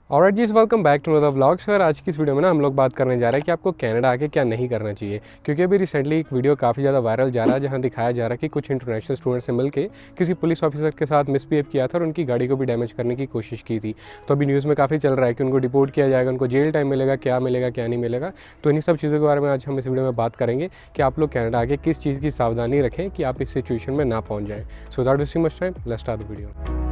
Alright जी, welcome back to another vlog. Sir आज की इस वीडियो में ना हम लोग बात करने जा रहे हैं कि आपको कनाडा आके क्या नहीं करना चाहिए। क्योंकि अभी रिसेंटली एक वीडियो काफ़ी ज़्यादा वायरल जा रहा है जहां दिखाया जा रहा है कि कुछ इंटरनेशनल स्टूडेंट से मिलकर किसी पुलिस ऑफिसर के साथ मिसबिहेव किया था और उनकी गाड़ी को भी डैमेज करने की कोशिश की थी। तो अभी न्यूज़ में काफ़ी चल रहा है कि उनको डिपोर्ट किया जाएगा, उनको जेल टाइम मिलेगा, क्या नहीं मिलेगा। तो इन्हीं सब चीज़ों के बारे में आज हम इस वीडियो में बात करेंगे कि आप लोग कनाडा आके किस चीज़ की सावधानी रखें कि आप इस सिचुएशन में ना पहुँच जाएँ। So without wasting much time, let's start the video.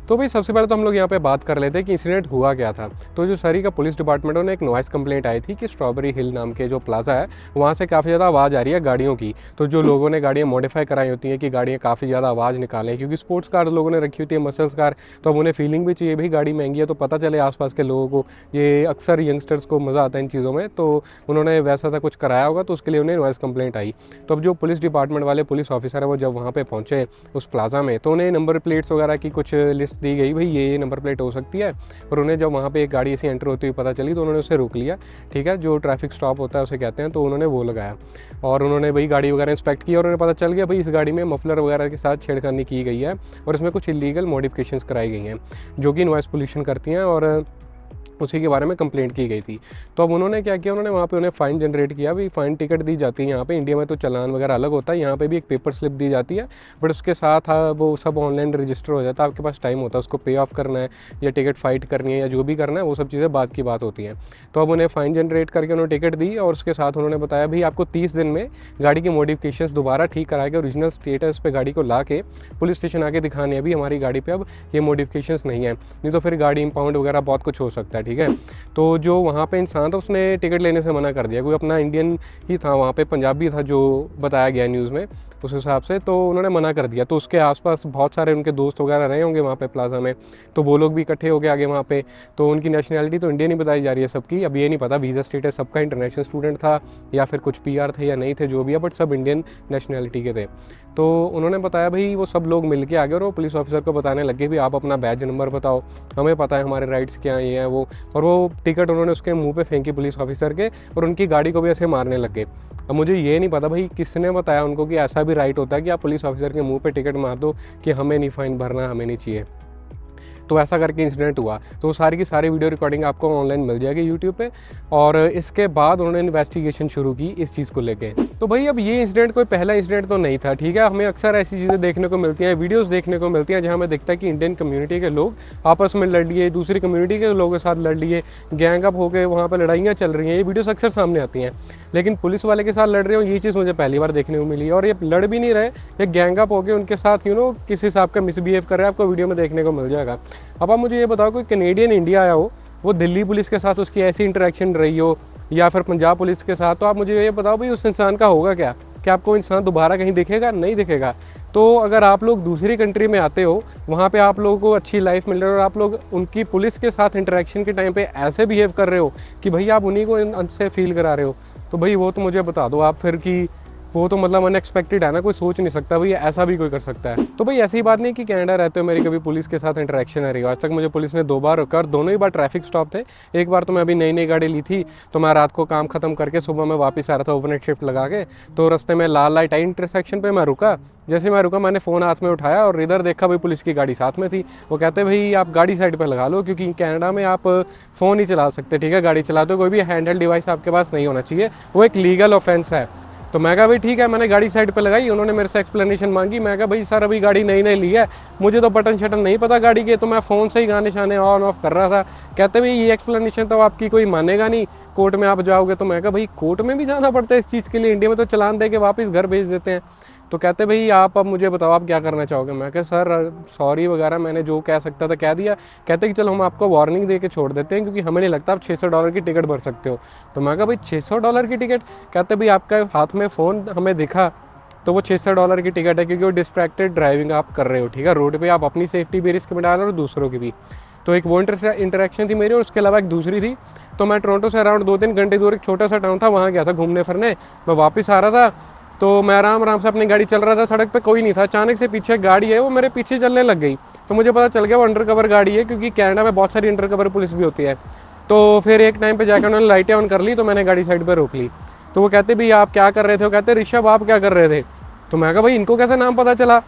तो भाई सबसे पहले तो हम लोग यहाँ पे बात कर लेते हैं कि इंसिडेंट हुआ क्या था। तो जो सरी का पुलिस डिपार्टमेंट है, उन्हें एक नॉइस कंप्लेंट आई थी कि स्ट्रॉबेरी हिल नाम के जो प्लाजा है वहाँ से काफ़ी ज़्यादा आवाज़ आ रही है गाड़ियों की। तो जो लोगों ने गाड़ियाँ मॉडिफाई कराई होती हैं कि गाड़ियाँ काफ़ी ज़्यादा आवाज़ निकालें, क्योंकि स्पोर्ट्स कार लोगों ने रखी होती है, मसल्स कार, तो अब उन्हें फीलिंग भी चाहिए भाई गाड़ी महंगी है तो पता चले आसपास के लोगों को। ये अक्सर यंगस्टर्स को मज़ा आता है इन चीज़ों में, तो उन्होंने वैसा था कुछ कराया होगा, तो उसके लिए उन्हें नॉइस कंप्लेंट आई। तो अब जो पुलिस डिपार्टमेंट वाले पुलिस ऑफिसर है वो जब वहाँ पर पहुँचे उस प्लाजा में, तो उन्हें नंबर प्लेट्स वगैरह की कुछ लिस्ट दी गई, भाई ये नंबर प्लेट हो सकती है। और उन्हें जब वहाँ पे एक गाड़ी ऐसी एंटर होती हुई पता चली तो उन्होंने उसे रोक लिया। ठीक है, जो ट्रैफिक स्टॉप होता है उसे कहते हैं, तो उन्होंने वो लगाया और उन्होंने भाई गाड़ी वगैरह इंस्पेक्ट किया और उन्हें पता चल गया भाई इस गाड़ी में मफलर वगैरह के साथ छेड़खानी की गई है और इसमें कुछ इलीगल मॉडिफिकेशंस कराई गई हैं जो कि नॉइस पोल्यूशन करती हैं और उसी के बारे में कंप्लेंट की गई थी। तो अब उन्होंने क्या किया, उन्होंने वहाँ पे उन्हें फ़ाइन जनरेट किया। भाई फ़ाइन टिकट दी जाती है यहाँ पे, इंडिया में तो चालान वगैरह अलग होता है, यहाँ पे भी एक पेपर स्लिप दी जाती है, बट उसके साथ वो सब ऑनलाइन रजिस्टर हो जाता है, आपके पास टाइम होता है उसको पे ऑफ करना है या टिकट फाइट करनी है या जो भी करना है, वो सब चीज़ें बाद की बात होती हैं। तो अब उन्हें फ़ाइन जनरेट करके उन्होंने टिकट दी और उसके साथ उन्होंने बताया भाई आपको 30 दिन में गाड़ी की मॉडिफिकेशंस दोबारा ठीक करा के ओरिजिनल स्टेटस पे गाड़ी को ला के पुलिस स्टेशन आके दिखाने है भी हमारी गाड़ी पे अब ये मॉडिफिकेशंस नहीं है, नहीं तो फिर गाड़ी इंपाउंड वगैरह बहुत कुछ हो सकता है। ठीक है, तो जो वहाँ पे इंसान था उसने टिकट लेने से मना कर दिया। कोई अपना इंडियन ही था वहाँ पे, पंजाबी था जो बताया गया न्यूज़ में उस हिसाब से, तो उन्होंने मना कर दिया। तो उसके आसपास बहुत सारे उनके दोस्त वगैरह रहे होंगे वहाँ पे प्लाजा में, तो वो लोग भी इकट्ठे हो गए आगे वहाँ पे। तो उनकी नेशनैलिटी तो इंडियन ही बताई जा रही है सबकी। अब ये नहीं पता वीज़ा स्टेटस सबका इंटरनेशनल स्टूडेंट था या फिर कुछ PR थे या नहीं थे, जो भी है, बट सब इंडियन नेशनैलिटी के थे। तो उन्होंने बताया भाई वो सब लोग मिल के आ गए और वो पुलिस ऑफिसर को बताने लगे भाई आप अपना बैज नंबर बताओ, हमें पता है हमारे राइट्स क्या हैं, ये है वो। और वो टिकट उन्होंने उसके मुंह पे फेंकी पुलिस ऑफिसर के और उनकी गाड़ी को भी ऐसे मारने लग गए। अब मुझे ये नहीं पता भाई किसने बताया उनको कि ऐसा भी राइट होता है कि आप पुलिस ऑफिसर के मुंह पे टिकट मार दो कि हमें नहीं फ़ाइन भरना, हमें नहीं चाहिए। तो ऐसा करके इंसिडेंट हुआ। तो सारी की सारी वीडियो रिकॉर्डिंग आपको ऑनलाइन मिल जाएगी यूट्यूब पे। और इसके बाद उन्होंने इन्वेस्टिगेशन शुरू की इस चीज़ को लेके। तो भाई अब ये इंसिडेंट कोई पहला इंसिडेंट तो नहीं था। ठीक है, हमें अक्सर ऐसी चीज़ें देखने को मिलती हैं, वीडियोज़ देखने को मिलती हैं जहाँ हमें दिखता है कि इंडियन कम्युनिटी के लोग आपस में लड़ लिए, दूसरी कम्युनिटी के लोगों के साथ लड़ लिए, गैंग अप होकर वहाँ पर लड़ाइयाँ चल रही हैं। ये वीडियोज़ अक्सर सामने आती हैं, लेकिन पुलिस वाले के साथ लड़ रहे हो ये चीज़ मुझे पहली बार देखने को मिली। और ये लड़ भी नहीं रहे, ये गैंग अप होकर उनके साथ किस हिसाब का मिसबिहेव कर रहे हैं, आपको वीडियो में देखने को मिल जाएगा। अब आप मुझे ये बताओ, कोई कैनेडियन इंडिया आया हो, वो दिल्ली पुलिस के साथ उसकी ऐसी इंटरेक्शन रही हो या फिर पंजाब पुलिस के साथ, तो आप मुझे ये बताओ भाई उस इंसान का होगा क्या? क्या आपको इंसान दोबारा कहीं दिखेगा? नहीं दिखेगा। तो अगर आप लोग दूसरी कंट्री में आते हो, वहाँ पे आप लोगों को अच्छी लाइफ मिल रही है और आप लोग उनकी पुलिस के साथ इंटरेक्शन के टाइम पे ऐसे बिहेव कर रहे हो कि भाई आप उन्हीं को उनसे फील करा रहे हो, तो भाई वो तो मुझे बता दो आप फिर कि वो तो मतलब अनएक्सपेक्टेड है ना, कोई सोच नहीं सकता भाई ऐसा भी कोई कर सकता है। तो भाई ऐसी बात नहीं कि कनाडा रहते हो मेरी कभी पुलिस के साथ इंटरेक्शन है रही। आज तक मुझे पुलिस ने 2 बार रोका और दोनों ही बार ट्रैफिक स्टॉप थे। एक बार तो मैं अभी नई गाड़ी ली थी, तो मैं रात को काम खत्म करके सुबह मैं वापस आ रहा था ओवरनाइट शिफ्ट लगा के, तो रास्ते में लाल लाइट आई इंटरसेक्शन पे, मैं रुका। जैसे मैं रुका मैंने फ़ोन हाथ में उठाया और इधर देखा भाई पुलिस की गाड़ी साथ में थी। वो कहते भाई आप गाड़ी साइड पर लगा लो क्योंकि कनाडा में आप फ़ोन नहीं चला सकते। ठीक है, गाड़ी चलाते हो कोई भी हैंडहेल्ड डिवाइस आपके पास नहीं होना चाहिए, वो एक लीगल ऑफेंस है। तो मैं कहा भाई ठीक है, मैंने गाड़ी साइड पे लगाई। उन्होंने मेरे से एक्सप्लेनेशन मांगी। मैं कहा भाई सर अभी गाड़ी नई ली है, मुझे तो बटन शटन नहीं पता गाड़ी के, तो मैं फ़ोन से ही गाने शाने ऑन ऑफ कर रहा था। कहते भाई ये एक्सप्लेनेशन तो आपकी कोई मानेगा नहीं, कोर्ट में आप जाओगे। तो मैं कहा भाई कोर्ट में भी जाना पड़ता है इस चीज़ के लिए? इंडिया में तो चालान दे के वापस घर भेज देते हैं। तो कहते भाई आप अब मुझे बताओ आप क्या करना चाहोगे? मैं कहा सर सॉरी वगैरह मैंने जो कह सकता था कह दिया। कहते कि चलो हम आपको वार्निंग दे के छोड़ देते हैं क्योंकि हमें नहीं लगता आप $600 की टिकट भर सकते हो। तो मैं कहा भाई $600 की टिकट? कहते भाई आपका हाथ में फ़ोन हमें दिखा तो वो $600 की टिकट है क्योंकि वो डिस्ट्रैक्टेड ड्राइविंग आप कर रहे हो। ठीक है, रोड पे आप अपनी सेफ्टी भी रिस्क में डाल रहे हो और दूसरों की भी। तो एक वो इंटरेक्शन थी मेरी और उसके अलावा एक दूसरी थी। तो मैं टोरंटो से अराउंड 2-3 घंटे दूर एक छोटा सा टाउन था, वहाँ गया था घूमने फिरने। मैं वापस आ रहा था तो मैं आराम से अपनी गाड़ी चल रहा था, सड़क पे कोई नहीं था। अचानक से पीछे एक गाड़ी है वो मेरे पीछे चलने लग गई। तो मुझे पता चल गया वो अंडर कवर गाड़ी है, क्योंकि कनाडा में बहुत सारी अंडर कवर पुलिस भी होती है। तो फिर एक टाइम पे जाकर उन्होंने लाइटें ऑन कर ली, तो मैंने गाड़ी साइड पर रोक ली। तो वो कहते भी आप क्या कर रहे थे? वो कहते ऋषभ आप क्या कर रहे थे? तो मैं कहा भाई इनको कैसे नाम पता चला,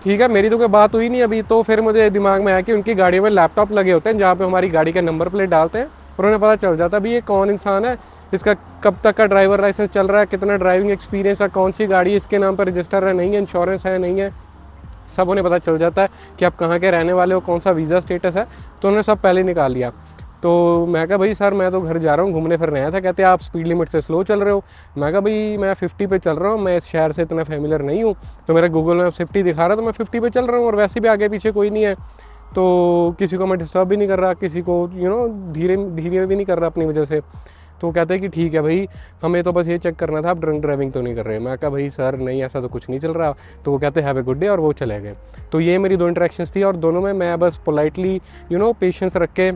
ठीक है, मेरी तो कोई बात हुई नहीं अभी। तो फिर मुझे दिमाग में आया कि उनकी गाड़ियों में लैपटॉप लगे होते हैं जहाँ पे हमारी गाड़ी का नंबर प्लेट डालते हैं और उन्हें पता चल जाता है भाई ये कौन इंसान है, इसका कब तक का ड्राइवर लाइसेंस चल रहा है, कितना ड्राइविंग एक्सपीरियंस है, कौन सी गाड़ी इसके नाम पर रजिस्टर है नहीं है, इंश्योरेंस है नहीं है, सब उन्हें पता चल जाता है कि आप कहाँ के रहने वाले हो, कौन सा वीज़ा स्टेटस है। तो उन्होंने सब पहले निकाल लिया। तो मैं कहा भाई सर मैं तो घर जा रहा हूँ, घूमने फिरने आया था। कहते आप स्पीड लिमिट से स्लो चल रहे हो। मैं कहा भाई मैं 50 पे चल रहा हूँ, मैं इस शहर से इतना फेमिलियर नहीं हूँ, तो मेरा गूगल मैप 50 दिखा रहा है तो मैं 50 पे चल रहा हूँ और वैसे भी आगे पीछे कोई नहीं है, तो किसी को मैं डिस्टर्ब भी नहीं कर रहा, किसी को धीरे धीरे भी नहीं कर रहा अपनी वजह से। तो कहते हैं कि ठीक है भाई, हमें तो बस ये चेक करना था आप ड्रंक ड्राइविंग तो नहीं कर रहे। मैं कहा भाई सर नहीं ऐसा तो कुछ नहीं चल रहा। तो वो कहते हैं हैव ए गुड डे और वो चले गए। तो ये मेरी 2 इंटरेक्शंस थी और दोनों में मैं बस पोलाइटली पेशेंस रख के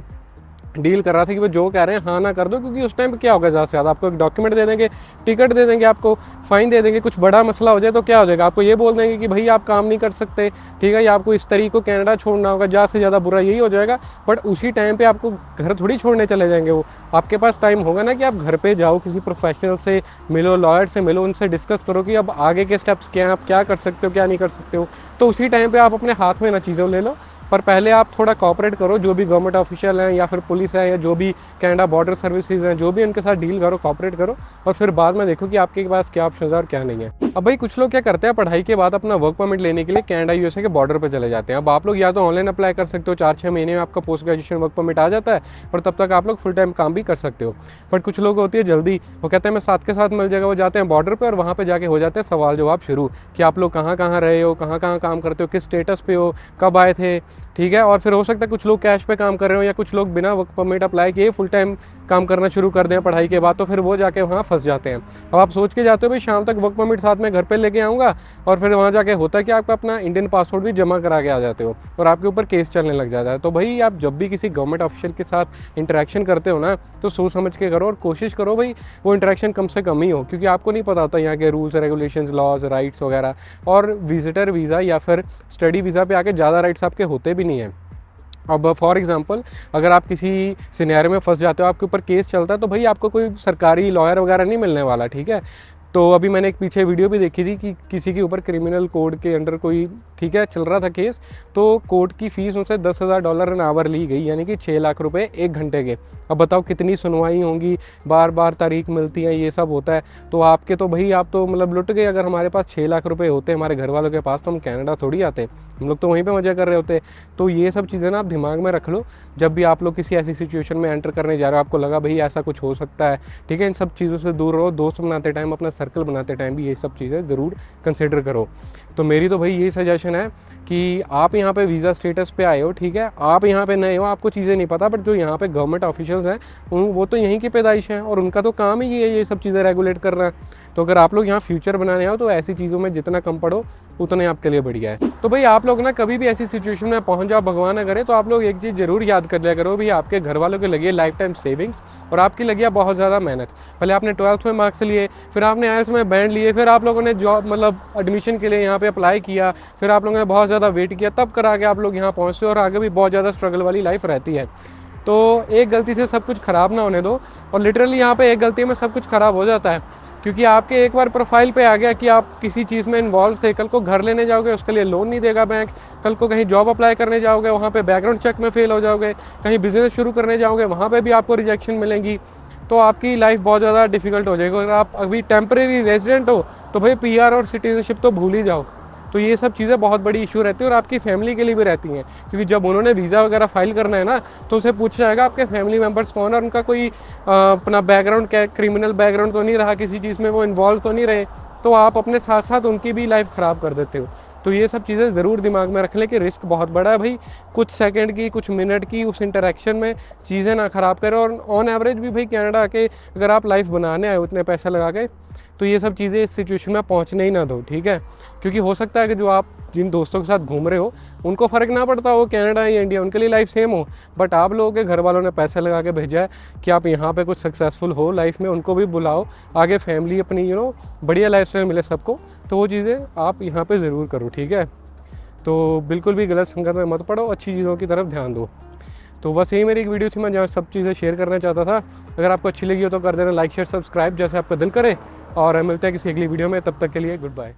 डील कर रहा था कि वो जो कह रहे हैं हाँ ना कर दो, क्योंकि उस टाइम पे क्या होगा, ज़्यादा से ज़्यादा आपको एक डॉक्यूमेंट दे देंगे, टिकट दे देंगे, आपको फ़ाइन दे देंगे, कुछ बड़ा मसला हो जाए तो क्या हो जाएगा, आपको ये बोल देंगे कि भाई आप काम नहीं कर सकते, ठीक है, या आपको इस तरीके को कनाडा छोड़ना होगा, ज़्यादा से ज़्यादा बुरा यही हो जाएगा। बट उसी टाइम पर आपको घर थोड़ी छोड़ने चले जाएंगे वो, आपके पास टाइम होगा ना कि आप घर पर जाओ, किसी प्रोफेशनल से मिलो, लॉयर से मिलो, उनसे डिस्कस करो कि अब आगे के स्टेप्स क्या हैं, आप क्या कर सकते हो क्या नहीं कर सकते हो। तो उसी टाइम पर आप अपने हाथ में ना चीज़ें ले लो, पर पहले आप थोड़ा कॉपरेट करो, जो भी गवर्नमेंट ऑफिशियल हैं या फिर पुलिस है या जो भी कनाडा बॉर्डर सर्विसेज हैं, जो भी उनके साथ डील करो, कॉपरेट करो, और फिर बाद में देखो कि आपके पास क्या ऑप्शन है और क्या नहीं है। अब भाई कुछ लोग क्या करते हैं, पढ़ाई के बाद अपना वर्क परमिट लेने के लिए कनाडा यूएसए के बॉर्डर पर चले जाते हैं। अब आप लोग या तो ऑनलाइन अप्लाई कर सकते हो, 4-6 महीने में आपका पोस्ट ग्रेजुएशन वर्क परमिट आ जाता है और तब तक आप लोग फुल टाइम काम भी कर सकते हो। बट कुछ लोग होती है जल्दी, वो कहते हैं मैं साथ के साथ मिल जाएगा, वो जाते हैं बॉर्डर पर और वहाँ पर जाके हो जाते हैं सवाल जवाब शुरू कि आप लोग कहाँ कहाँ रहे हो, कहाँ कहाँ काम करते हो, किस स्टेटस पे हो, कब आए थे, ठीक है। और फिर हो सकता है कुछ लोग कैश पे काम कर रहे हो या कुछ लोग बिना वर्क परमिट अप्लाई किए फुल टाइम काम करना शुरू कर दें पढ़ाई के बाद, तो फिर वो जाके वहाँ फंस जाते हैं। अब आप सोच के जाते हो भाई शाम तक वर्क परमिट साथ में घर पे लेके आऊँगा, और फिर वहाँ जाके होता है कि आपका अपना इंडियन पासपोर्ट भी जमा करा के आ जाते हो और आपके ऊपर केस चलने लग जाता है। तो भाई आप जब भी किसी गवर्नमेंट ऑफिशियल के साथ इंटरेक्शन करते हो ना, तो सोच समझ के करो और कोशिश करो भाई वो इंटरेक्शन कम से कम ही हो, क्योंकि आपको नहीं पता होता यहाँ के रूल्स रेगुलेशंस, लॉज, राइट्स वगैरह। और विजिटर वीज़ा या फिर स्टडी वीज़ा पे आके ज़्यादा राइट्स आपके होते भी नहीं हैं। अब फॉर एग्जांपल अगर आप किसी सिनेरियो में फंस जाते हो, आपके ऊपर केस चलता है, तो भाई आपको कोई सरकारी लॉयर वगैरह नहीं मिलने वाला, ठीक है। तो अभी मैंने एक पीछे वीडियो भी देखी थी कि किसी के ऊपर क्रिमिनल कोड के अंडर कोई, ठीक है, चल रहा था केस, तो कोर्ट की फ़ीस उनसे $10,000 एन आवर ली गई, यानी कि 6 लाख रुपए 1 घंटे के। अब बताओ कितनी सुनवाई होंगी, बार बार तारीख मिलती है, ये सब होता है। तो आपके तो भाई आप तो मतलब लुट गए। अगर हमारे पास 6 लाख रुपए होते हमारे घर वालों के पास, तो हम कनाडा थोड़ी आते, हम लोग तो वहीं पर मज़े कर रहे होते। तो ये सब चीज़ें ना आप दिमाग में रख लो जब भी आप लोग किसी ऐसी सिचुएशन में एंटर करने जा रहे हो, आपको लगा भाई ऐसा कुछ हो सकता है, ठीक है। इन सब चीज़ों से दूर रहो, दोस्त बनाते टाइम, अपना सर्कल बनाते टाइम भी ये सब चीज़ें ज़रूर कंसिडर करो। तो मेरी तो भाई यही सजेशन है कि आप यहाँ पे वीज़ा स्टेटस पे आए हो, ठीक है, आप यहाँ पे नए हो, आपको चीज़ें नहीं पता, बट जो यहाँ पे गवर्नमेंट ऑफिशियल्स हैं वो तो यहीं की पैदाइश हैं और उनका तो काम ही ये है ये सब चीज़ें रेगुलेट करना। तो अगर आप लोग यहाँ फ्यूचर बनाने आओ तो ऐसी चीज़ों में जितना कम पढ़ो उतने आपके लिए बढ़िया है। तो भाई आप लोग ना कभी भी ऐसी सिचुएशन में पहुँच जाओ, भगवान ना करे, तो आप लोग एक चीज़ ज़रूर याद कर लिया करो, भाई आपके घर वालों के लगी है लाइफ टाइम सेविंग्स और आपकी लगी है बहुत ज़्यादा मेहनत। पहले आपने 12th में मार्क्स लिए, फिर आपने IELTS में बैंड लिए, फिर आप लोगों ने जॉब मतलब एडमिशन के लिए यहाँ पे अप्लाई किया, फिर आप लोगों ने बहुत ज़्यादा वेट किया, तब करा के आप लोग यहाँ पहुँचते हो और आगे भी बहुत ज़्यादा स्ट्रगल वाली लाइफ रहती है। तो एक गलती से सब कुछ ख़राब ना होने दो, और लिटरली यहाँ पे एक गलती में सब कुछ ख़राब हो जाता है, क्योंकि आपके एक बार प्रोफाइल पे आ गया कि आप किसी चीज़ में इन्वॉल्व थे, कल को घर लेने जाओगे उसके लिए लोन नहीं देगा बैंक, कल को कहीं जॉब अप्लाई करने जाओगे वहाँ पे बैकग्राउंड चेक में फेल हो जाओगे, कहीं बिजनेस शुरू करने जाओगे वहाँ पे भी आपको रिजेक्शन मिलेंगी, तो आपकी लाइफ बहुत ज़्यादा डिफिकल्ट हो जाएगी। अगर आप अभी टेम्परेरी रेजिडेंट हो तो भाई PR और सिटीजनशिप तो भूल ही जाओ। तो ये सब चीज़ें बहुत बड़ी इशू रहती है और आपकी फैमिली के लिए भी रहती हैं, क्योंकि जब उन्होंने वीज़ा वगैरह फाइल करना है ना, तो उनसे पूछा जाएगा आपके फैमिली मेम्बर्स कौन है और उनका कोई अपना बैकग्राउंड क्या, क्रिमिनल बैकग्राउंड तो नहीं रहा, किसी चीज़ में वो इन्वॉल्व तो नहीं रहे, तो आप अपने साथ साथ उनकी भी लाइफ ख़राब कर देते हो। तो ये सब चीज़ें ज़रूर दिमाग में रख लें कि रिस्क बहुत बड़ा है भाई, कुछ सेकंड की, कुछ मिनट की उस इंटरेक्शन में चीज़ें ना ख़राब करें। और ऑन एवरेज भी भाई कनाडा आके अगर आप लाइफ बनाने आए उतने पैसा लगा के, तो ये सब चीज़ें इस सिचुएशन में पहुंचने ही ना दो, ठीक है। क्योंकि हो सकता है कि जो आप जिन दोस्तों के साथ घूम रहे हो उनको फ़र्क ना पड़ता हो कनाडा या इंडिया, उनके लिए लाइफ सेम हो, बट आप लोगों के घर वालों ने पैसे लगा के भेजा है कि आप यहाँ पे कुछ सक्सेसफुल हो लाइफ में, उनको भी बुलाओ, आगे फैमिली अपनी बढ़िया लाइफस्टाइल मिले सबको, तो वो चीज़ें आप यहाँ पे ज़रूर करो, ठीक है। तो बिल्कुल भी गलत संगत में मत पड़ो, अच्छी चीज़ों की तरफ ध्यान दो। तो बस यही मेरी एक वीडियो थी, मैं जहाँ सब चीज़ें शेयर करना चाहता था। अगर आपको अच्छी लगी हो तो कर देना लाइक, शेयर, सब्सक्राइब जैसे आपका दिल करे, और मिलते हैं किसी अगली वीडियो में। तब तक के लिए गुड बाय।